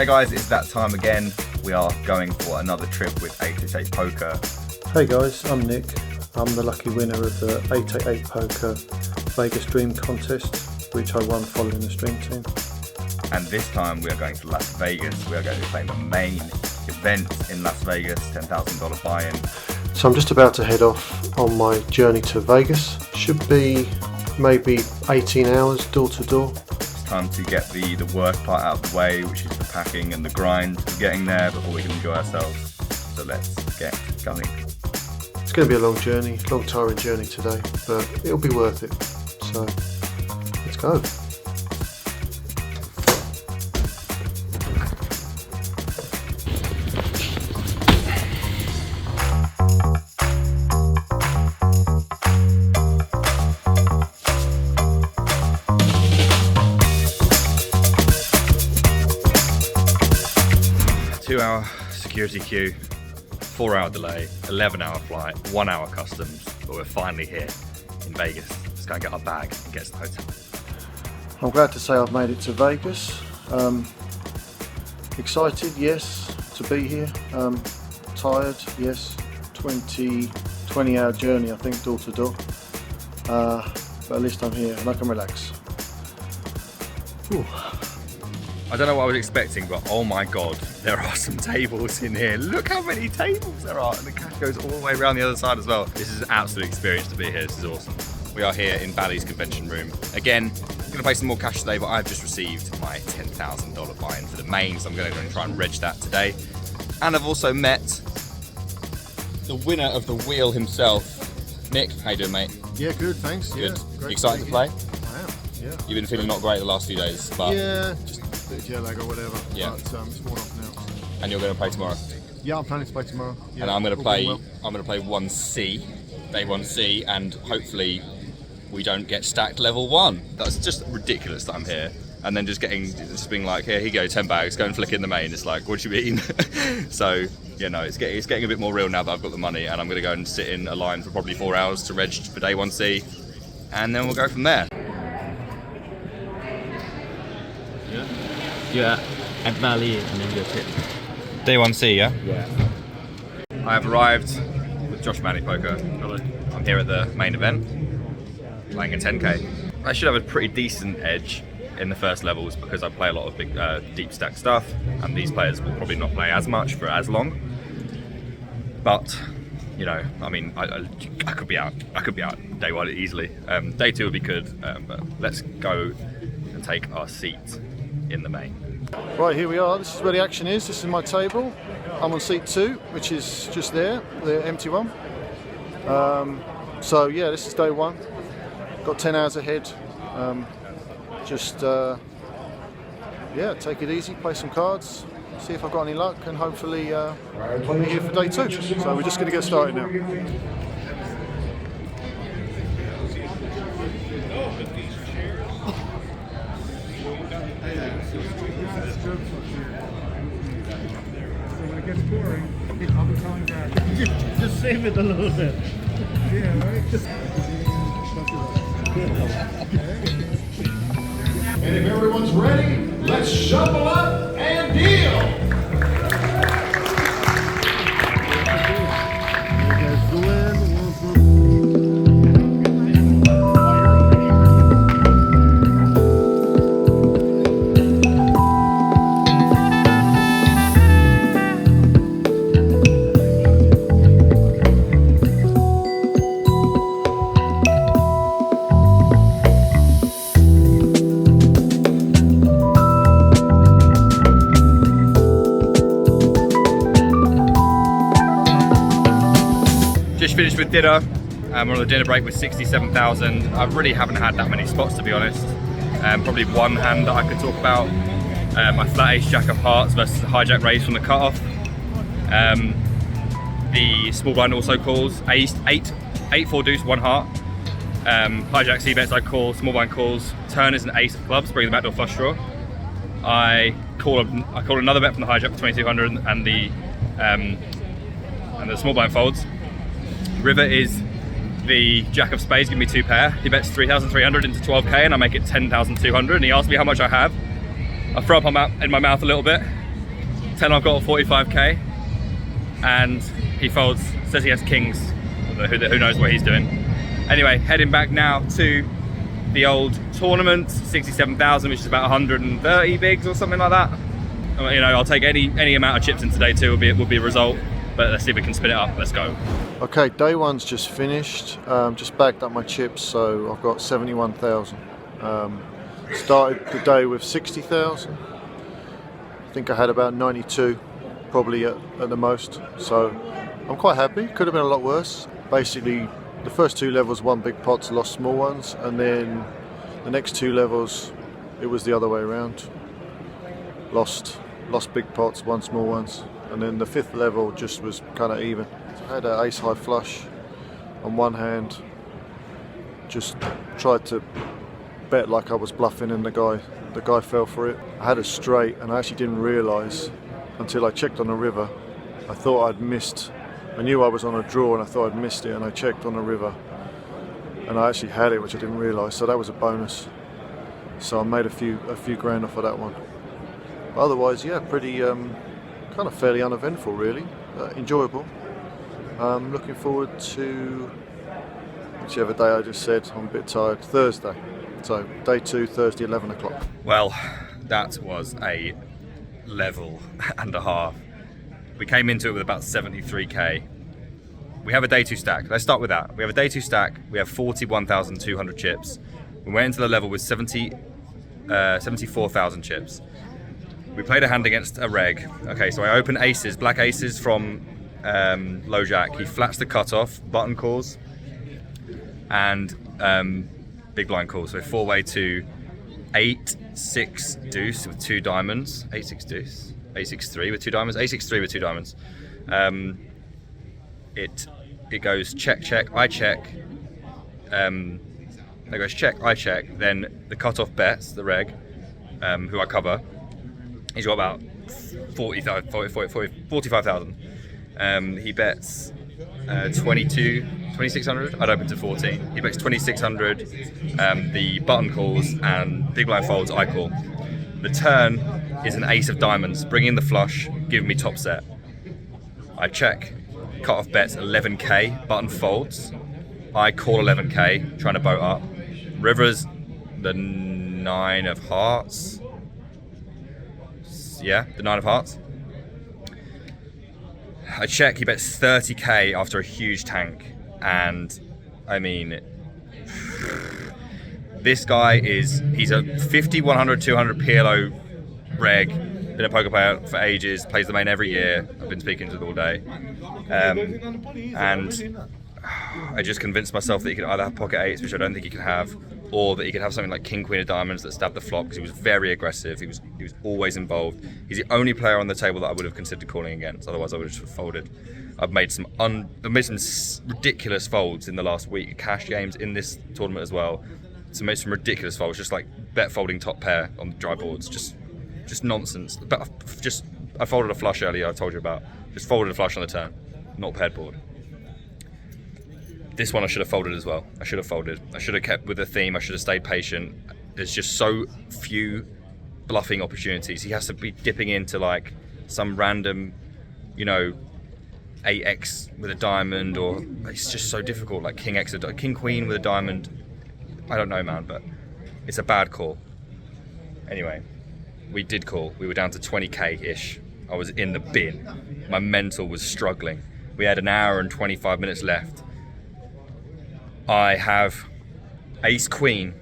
Hey guys, it's that time again. We are going for another trip with 888 Poker. Hey guys, I'm Nick. I'm the lucky winner of the 888 Poker Vegas Dream Contest, which I won following the Stream Team. And this time we are going to Las Vegas. We are going to be playing the main event in Las Vegas, $10,000 buy-in. So I'm just about to head off on my journey to Vegas. Should be maybe 18 hours door to door. It's time to get the worst part out of the way, which is the packing and the grind of getting there before we can enjoy ourselves. So let's get going. It's going to be a long journey, long tiring journey today, but it'll be worth it. So let's go. 2-hour security queue, 4-hour delay, 11-hour flight, 1-hour customs, but we're finally here in Vegas. Let's go and get our bag and get to the hotel. I'm glad to say I've made it to Vegas. Excited, yes, to be here. Tired, yes. 20-hour journey, I think, door to door. But at least I'm here and I can relax. Whew. I don't know what I was expecting, but oh my god, there are some tables in here. Look how many tables there are, and the cash goes all the way around the other side as well. This is an absolute experience to be here. This is awesome. We are here in Bally's convention room. Again, I'm gonna play some more cash today, but I've just received my $10,000 buy-in for the main, so I'm gonna go and try and reg that today. And I've also met the winner of the wheel himself, Nick. How you doing, mate? Yeah, good, thanks. Good. Yeah, You excited to play? I am, yeah. You've been feeling not great the last few days, but yeah, just a bit of jet lag or whatever. Yeah. But it's worn off now. And you're going to play tomorrow. Yeah, I'm planning to play tomorrow. Yeah, And I'm going to play. well. I'm going to play 1C, day 1C, and hopefully we don't get stacked level 1. That's just ridiculous that I'm here, and then just being like, here you go, 10 bags, go and flick in the main. It's like, what do you mean? So yeah, no, it's getting a bit more real now that I've got the money, and I'm going to go and sit in a line for probably 4 hours to reg for day 1C, and then we'll go from there. Yeah, at Bali and then you're trip. Day 1C, yeah? Yeah. I have arrived with Josh Manny Poker. Hello. I'm here at the main event, playing a 10k. I should have a pretty decent edge in the first levels because I play a lot of big, deep stack stuff, and these players will probably not play as much for as long. But you know, I mean, I could be out. I could be out day 1 easily. Day 2 would be good, but let's go and take our seat in the main. Right, here we are. This is where the action is. This is my table. I'm on seat 2, which is just there, the empty one. So yeah, this is day 1. Got 10 hours ahead. Yeah, take it easy, play some cards, see if I've got any luck, and hopefully I'll be here for day 2. So we're just going to get started now. When it gets boring, I'll be coming back. Just save it a little bit. Yeah, right? And if everyone's ready, let's shuffle up and deal. Just finished with dinner. We're on the dinner break with 67,000. I really haven't had that many spots, to be honest. Probably one hand that I could talk about. My flat ace jack of hearts versus the hijack raise from the cutoff. The small blind also calls 8-4 deuce 1 heart. Hijack C bets I call, small blind calls. Turn is an ace of clubs, bring the backdoor flush draw. I call another bet from the hijack for 2,200 and the small blind folds. River is the jack of spades, give me 2 pair. He bets 3,300 into 12k and I make it 10,200, and he asked me how much I have. I throw up in my mouth a little bit, Tell him I've got 45k, and he folds, says he has kings, who knows what he's doing. Anyway, heading back now to the old tournament, 67,000, which is about 130 bigs or something like that. You know, I'll take any amount of chips in today too, will be a result, but let's see if we can spin it up. Let's go. Okay, day one's just finished. Just bagged up my chips, so I've got 71,000. Started the day with 60,000. I think I had about 92, probably at the most. So I'm quite happy. Could have been a lot worse. Basically, the first 2 levels won big pots, lost small ones, and then the next 2 levels, it was the other way around. Lost big pots, won small ones, and then the 5th level just was kind of even. I had an ace high flush on one hand, just tried to bet like I was bluffing, and the guy fell for it. I had a straight, and I actually didn't realise until I checked on the river. I thought I'd missed. I knew I was on a draw, and I thought I'd missed it, and I checked on the river, and I actually had it, which I didn't realise. So that was a bonus. So I made a few grand off of that one. Otherwise, yeah, pretty kind of fairly uneventful, really. Enjoyable. Looking forward to whichever day I just said. I'm a bit tired. Thursday. So day 2, Thursday, 11 o'clock. Well, that was a level and a half. We came into it with about 73k. We have a day 2 stack. Let's start with that. We have a day 2 stack. We have 41,200 chips. We went into the level with 74,000 chips. We played a hand against a reg. Okay, so I open aces, black aces from low jack. He flats the cutoff, button calls, and big blind calls. So 4-way to 8-6 deuce with 2 diamonds. 8-6 deuce. 8-6-3 with 2 diamonds. 8-6-3 with 2 diamonds. It goes check, check, I check. It goes check, I check. Then the cutoff bets the reg, who I cover. He's got about 45,000. He bets 2,600. I'd open to 14. He bets 2,600. The button calls and big blind folds. I call. The turn is an ace of diamonds, bringing the flush, giving me top set. I check. Cut off bets 11k. Button folds. I call 11k, trying to boat up. River's the 9 of hearts. Yeah, the 9 of hearts. I check, he bets 30k after a huge tank, and I mean, this guy he's a 50, 100, 200 PLO reg, been a poker player for ages, plays the main every year. I've been speaking to him all day, and I just convinced myself that he could either have pocket 8s, which I don't think he could have, or that he could have something like king, queen of diamonds that stabbed the flop, because he was very aggressive. He was always involved. He's the only player on the table that I would have considered calling against. Otherwise, I would have just folded. I've made some ridiculous folds in the last week. Cash games in this tournament as well. So made some ridiculous folds, just like bet folding top pair on the dry boards. Just nonsense. But I folded a flush earlier. I told you about. Just folded a flush on the turn, not paired board. This one I should have folded as well. I should have folded. I should have kept with the theme. I should have stayed patient. There's just so few bluffing opportunities. He has to be dipping into like some random, 8x with a diamond, or it's just so difficult. Like king x, king queen with a diamond. I don't know, man, but it's a bad call. Anyway, we did call. We were down to 20k-ish. I was in the bin. My mental was struggling. We had an hour and 25 minutes left. I have ace queen.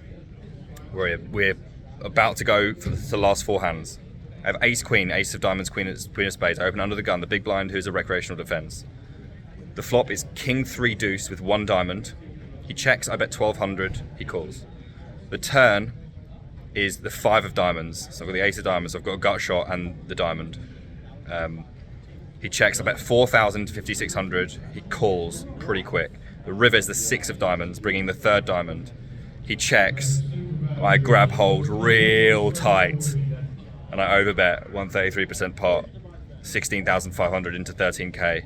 We're about to go for the last 4 hands. I have ace queen, ace of diamonds, queen of spades. I open under the gun, the big blind, who's a recreational defense. The flop is king 3 deuce with 1 diamond. He checks, I bet 1,200, he calls. The turn is the 5 of diamonds. So I've got the ace of diamonds, I've got a gut shot and the diamond. He checks, I bet 4,000 to 5,600. He calls pretty quick. The river is the 6 of diamonds, bringing the 3rd diamond. He checks, I grab hold real tight, and I overbet 133% pot, 16,500 into 13k.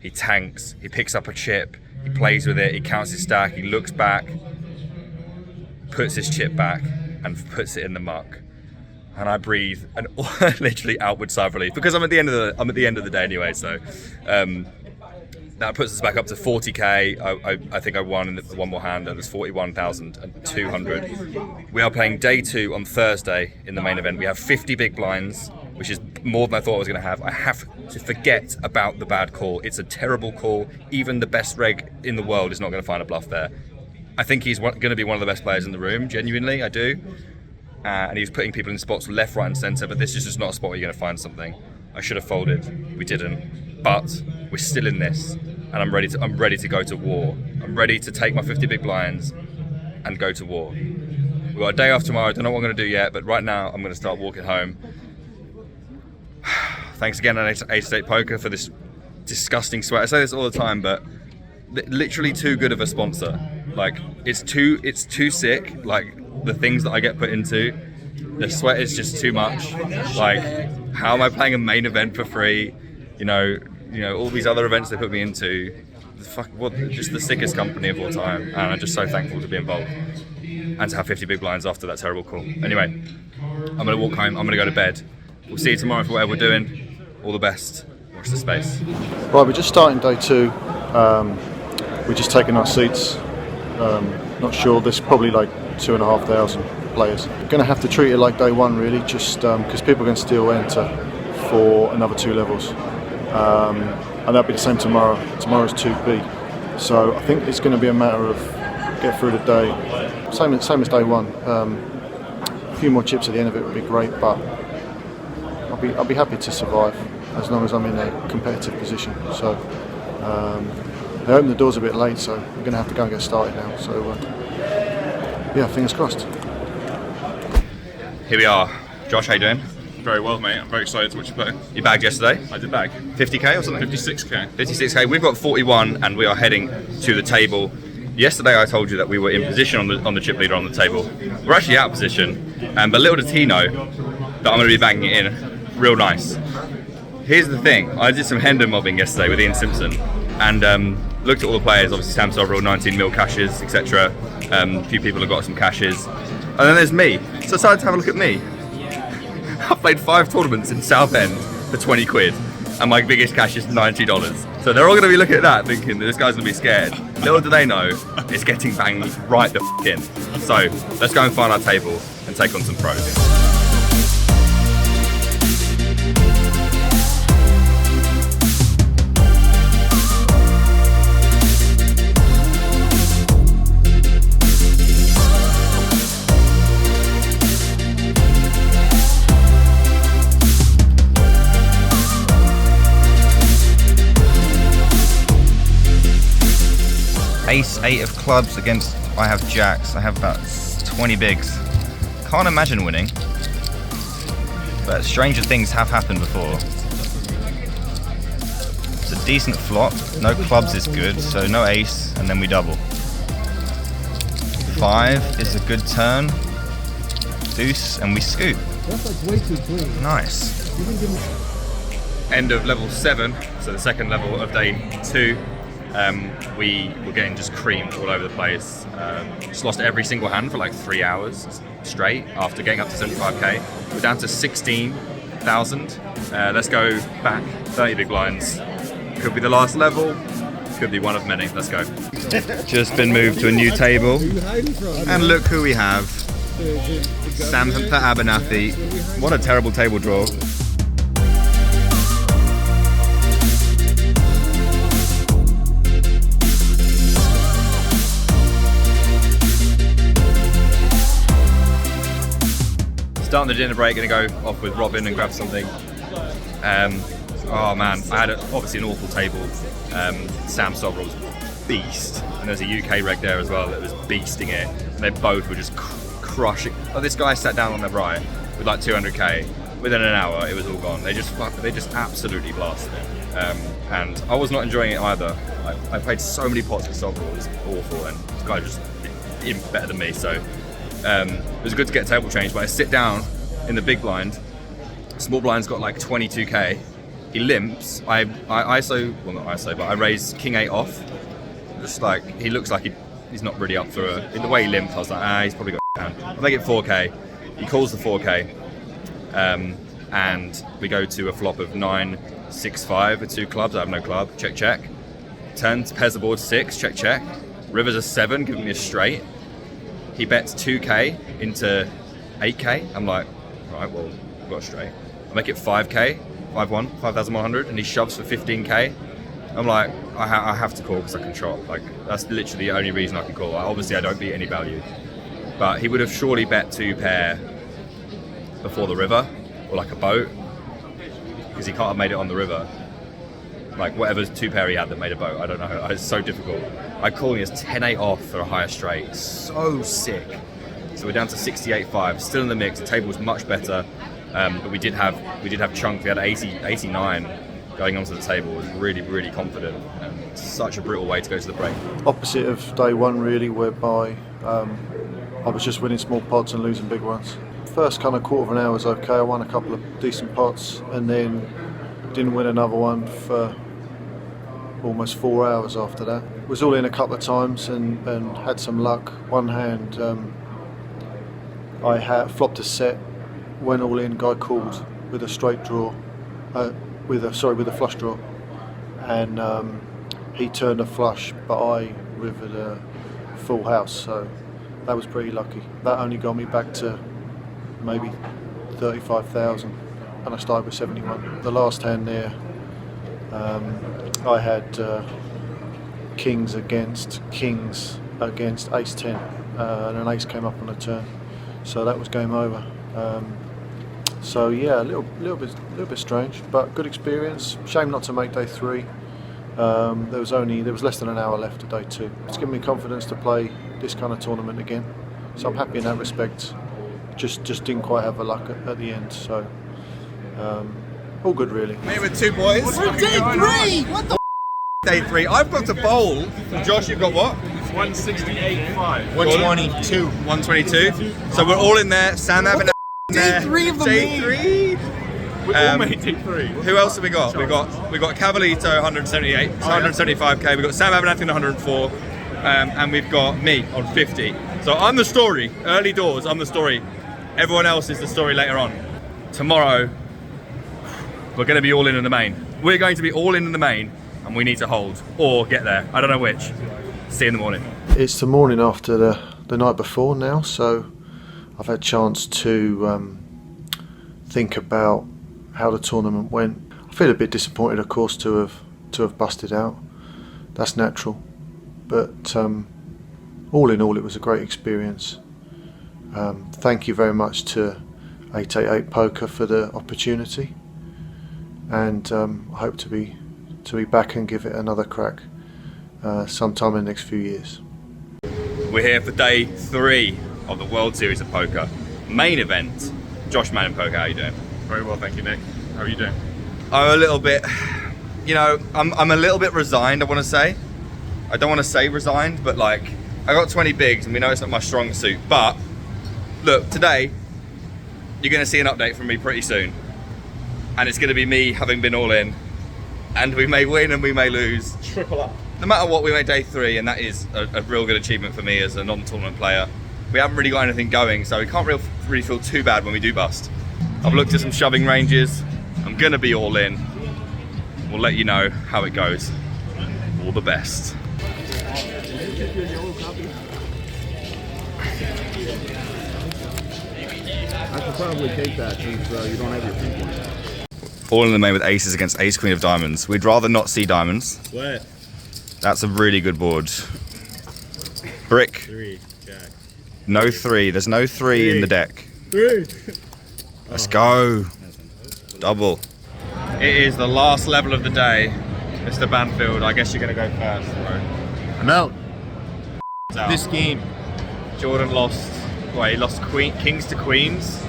He tanks, he picks up a chip, he plays with it, he counts his stack, he looks back, puts his chip back, and puts it in the muck. and I breathe an literally outward sigh of relief because I'm at the end of the day anyway. So that puts us back up to 40k. I think I won in one more hand. It was 41,200. We are playing day 2 on Thursday in the main event. We have 50 big blinds, which is more than I thought I was going to have. I have to forget about the bad call. It's a terrible call. Even the best reg in the world is not going to find a bluff there. I think he's going to be one of the best players in the room. Genuinely, I do. And he's putting people in spots left, right, and centre. But this is just not a spot where you're going to find something. I should have folded. We didn't. But we're still in this, and I'm ready to go to war. I'm ready to take my 50 big blinds and go to war. We've got a day off tomorrow. I don't know what I'm going to do yet, but right now I'm going to start walking home. Thanks again at Ace State Poker for this disgusting sweat. I say this all the time, but literally too good of a sponsor. Like it's too sick. Like the things that I get put into, the sweat is just too much. Like how am I playing a main event for free? You know, all these other events they put me into, just the sickest company of all time, and I'm just so thankful to be involved and to have 50 big blinds after that terrible call. Anyway, I'm gonna walk home. I'm gonna go to bed. We'll see you tomorrow for whatever we're doing. All the best. Watch the space. Right, we're just starting day 2. We're just taking our seats. Not sure. There's probably like 2,500 players. Going to have to treat it like day 1 really, just because people can still enter for another 2 levels. And that'll be the same tomorrow. Tomorrow's 2B. So I think it's going to be a matter of get through the day. Same as day 1. A few more chips at the end of it would be great, but I'll be happy to survive as long as I'm in a competitive position. So they opened the doors a bit late, so we're going to have to go and get started now. So yeah, fingers crossed. Here we are. Josh, how you doing? Very well, mate. I'm very excited to watch you play. You bagged yesterday? I did bag. 50k or something? 56k. 56k. We've got 41 and we are heading to the table. Yesterday I told you that we were in position on the chip leader on the table. We're actually out of position, but little did he know that I'm going to be banging it in real nice. Here's the thing. I did some Hendon mobbing yesterday with Ian Simpson and looked at all the players. Obviously Sam Sovereign, 19 mil cashes, etc. A few people have got some cashes. And then there's me. So I decided to have a look at me. I've played 5 tournaments in Southend for 20 quid and my biggest cash is $90. So they're all going to be looking at that thinking that this guy's going to be scared. Little do they know, it's getting banged right the f*** in. So let's go and find our table and take on some pros. Ace 8 of clubs against, I have jacks. I have about 20 bigs. Can't imagine winning, but stranger things have happened before. It's a decent flop. No clubs is good, so no ace, and then we double. 5 is a good turn. Deuce, and we scoop. Nice. End of level 7, so the second level of day 2. We were getting just creamed all over the place. Just lost every single hand for like 3 hours straight after getting up to 75k. We're down to 16,000. Let's go back 30 big blinds. Could be the last level, could be one of many. Let's go. Just been moved to a new table. And look who we have. Samantha Abernathy. What a terrible table draw. Starting the dinner break, gonna go off with Robin and grab something. Oh man, I had obviously an awful table. Sam Sovereign was beast, and there's a UK reg there as well that was beasting it. And they both were just crushing. Oh, this guy sat down on their right with like 200k. Within an hour, it was all gone. They just absolutely blasted it. And I was not enjoying it either. I played so many pots with Sovereign, it was awful, and this guy just even better than me. So. It was good to get a table change, but I sit down in the big blind. Small blind's got like 22k. He limps. I ISO, well not ISO, but I raise king 8 off. Just like he looks like he's not really up for in the way he limped. I was like, he's probably got a hand. I make it 4k. He calls the 4k. and we go to a flop of 9, 6, 5 with 2 clubs. I have no club. Check, check. Turns, pairs the board 6. Check, check. River's a 7, giving me a straight. He bets 2k into 8k. I'm like, right, well, I've got a straight. I make it 5k, 5,100, and he shoves for 15k. I'm like, I have to call because I can chop. Like, that's literally the only reason I can call. Obviously, I don't beat any value. But he would have surely bet 2 pair before the river, or like a boat, because he can't have made it on the river. Like, whatever 2 pair he had that made a boat, I don't know. It's so difficult. I call him as 10-8 off for a higher straight. So sick. So we're down to 68.5, still in the mix. The table was much better, but we did have chunk. We had 89 going onto the table. Was really, really confident. And such a brutal way to go to the break. Opposite of day one, really, whereby I was just winning small pots and losing big ones. First kind of quarter of an hour was okay. I won a couple of decent pots and then didn't win another one for almost 4 hours after that. Was all in a couple of times and had some luck. One hand, I had flopped a set, went all in. Guy called with a straight draw, with a flush draw, and he turned a flush, but I rivered a full house. So that was pretty lucky. That only got me back to maybe 35,000, and I started with 71. The last hand there, I had kings against ace 10, and an ace came up on the turn, so that was game over. So yeah, a little bit strange, but good experience. Shame not to make day 3. There was less than an hour left of day 2. It's given me confidence to play this kind of tournament again, so I'm happy in that respect. Just didn't quite have the luck at the end, so all good really. Me with 2 boys. We're day 3! What the Day 3. I've got to bowl. Josh, you've got what? 168.5. 122. 122. So we're all in there. Sam having a Day 3 of the Day 3. We all made day 3. Who else have we got? We got Cavalito 178, 175k. We've got Sam Abernathy on 104, and we've got me on 50. So I'm the story. Early doors, I'm the story. Everyone else is the story later on. Tomorrow, we're going to be all in the main. We're going to be all in the main, and we need to hold or get there. I don't know which. See you in the morning. It's the morning after the night before now, so I've had a chance to think about how the tournament went. I feel a bit disappointed, of course, to have busted out. That's natural, but all in all, it was a great experience. Thank you very much to 888 Poker for the opportunity, and I hope to be back and give it another crack sometime in the next few years. We're here for day 3 of the World Series of Poker. Main event. Josh Man in Poker, how are you doing? Very well, thank you, Nick. How are you doing? I'm a little bit, I'm a little bit resigned, I want to say. I don't want to say resigned, but like, I got 20 bigs and we know it's not my strong suit. But look, today, you're going to see an update from me pretty soon. And it's going to be me having been all in. And we may win and we may lose. Triple up. No matter what, we made day 3, and that is a real good achievement for me as a non-tournament player. We haven't really got anything going, so we can't really feel too bad when we do bust. I've looked at some shoving ranges. I'm gonna be all in. We'll let you know how it goes. All the best. I should probably take that since you don't have your pink one. All in the main with aces against ace queen of diamonds. We'd rather not see diamonds. What? That's a really good board. Brick. 3, jack. No 3. There's no 3 in the deck. 3. Let's go. Double. It is the last level of the day. Mr. Banfield, I guess you're going to go first, bro. I'm out. Out. This game. Jordan lost, he lost kings to queens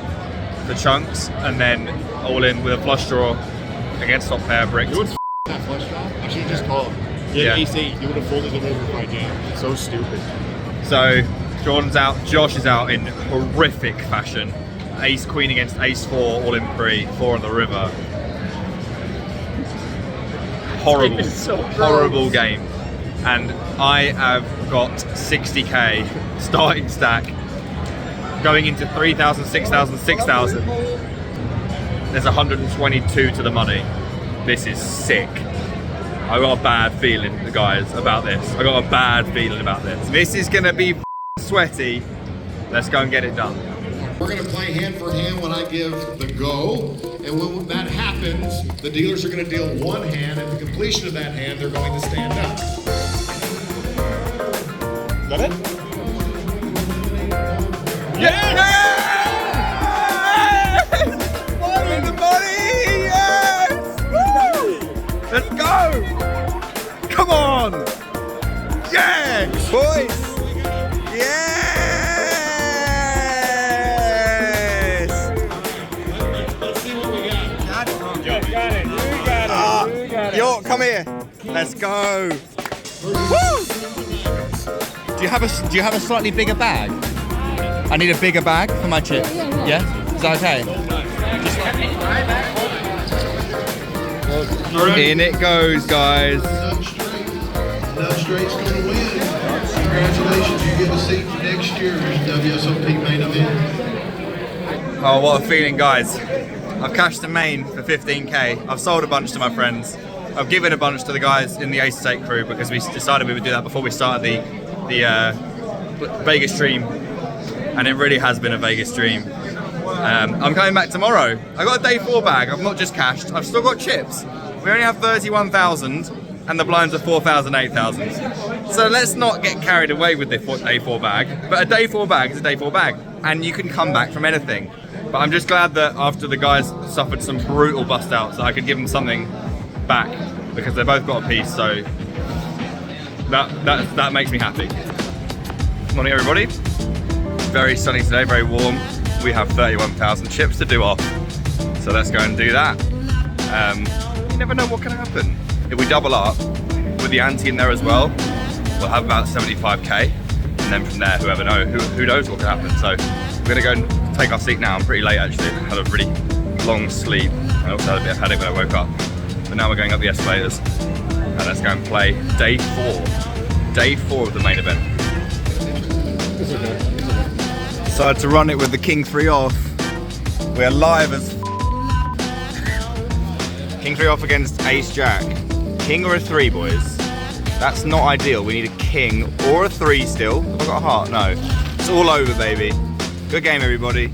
for chunks, and then all in with a flush draw against top pair brick. You know what's that flush draw? I should have just called. Yeah. ace-8, you would have folded it over my jam. So stupid. So Jordan's out, Josh is out in horrific fashion. Ace queen against ace 4, all in pre, 4 on the river. Horrible, horrible game. And I have got 60k starting stack, going into 3,000, 6,000, 6,000. There's 122 to the money. This is sick. I got a bad feeling, guys, about this. I got a bad feeling about this. This is gonna be sweaty. Let's go and get it done. We're gonna play hand for hand when I give the go. And when that happens, the dealers are gonna deal one hand. At the completion of that hand, they're going to stand up. Got it? Yeah! Win the money! Yes! Woo! Let's go! Come on! Yes! Boys! Yes! Let's see what we got. York, come here. Let's go. Woo! Do you have a slightly bigger bag? I need a bigger bag for my chip. Yeah? Is that okay? In it goes, guys. Nub Straight's going to win. Congratulations, you get a seat for next year's WSOP main event. Oh, what a feeling, guys. I've cashed the main for 15k. I've sold a bunch to my friends. I've given a bunch to the guys in the Ace Estate crew because we decided we would do that before we started the Vegas stream. And it really has been a Vegas dream. I'm coming back tomorrow. I got a day 4 bag. I've not just cashed. I've still got chips. We only have 31,000 and the blinds are 4,000, 8,000. So let's not get carried away with the day 4 bag. But a day 4 bag is a day 4 bag. And you can come back from anything. But I'm just glad that after the guys suffered some brutal bust outs, I could give them something back because they both got a piece. So that makes me happy. Morning, everybody. Very sunny today, very warm. We have 31,000 chips to do off, so let's go and do that. You never know what can happen. If we double up with the ante in there as well, we'll have about 75k, and then from there, who knows what can happen. So we're gonna go and take our seat now. I'm pretty late actually. I had a really long sleep. I also had a bit of headache when I woke up. But now we're going up the escalators, and let's go and play day 4. Day 4 of the main event. Decided to run it with the King 3 off. We're live as King 3 off against Ace Jack. King or a 3, boys? That's not ideal. We need a king or a 3 still. Have I got a heart? No. It's all over, baby. Good game, everybody.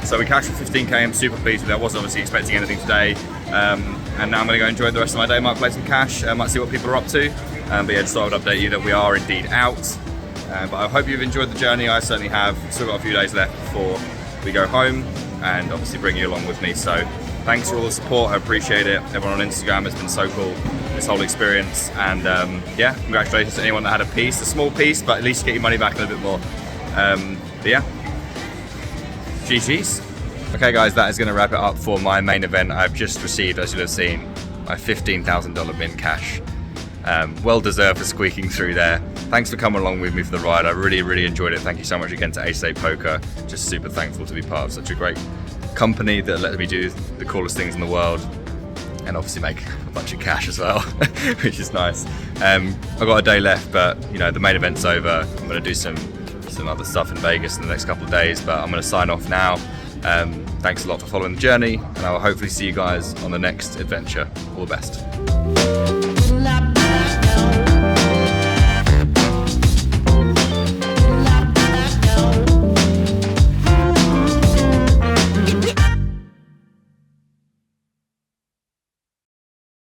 So we cashed for 15k. I'm super pleased with that. I wasn't obviously expecting anything today. And now I'm gonna go enjoy the rest of my day. Might play some cash. Might see what people are up to. But yeah, just thought I'd update you that we are indeed out. But I hope you've enjoyed the journey. I certainly have. Still got a few days left before we go home, and obviously bring you along with me. So thanks for all the support. I appreciate it. Everyone on Instagram has been so cool this whole experience. And yeah, congratulations to anyone that had a piece, a small piece, but at least get your money back a little bit more. But yeah, GG's. Okay guys, that is going to wrap it up for my main event. I've just received, as you'll have seen, my $15,000 min cash. Well deserved for squeaking through there. Thanks for coming along with me for the ride. I really enjoyed it. Thank you so much again to Ace Estate Poker. Just super thankful to be part of such a great company that let me do the coolest things in the world, and obviously make a bunch of cash as well, which is nice. I've got a day left, but you know, the main event's over. I'm going to do some other stuff in Vegas in the next couple of days, but I'm going to sign off now. Thanks a lot for following the journey, and I will hopefully see you guys on the next adventure. All the best.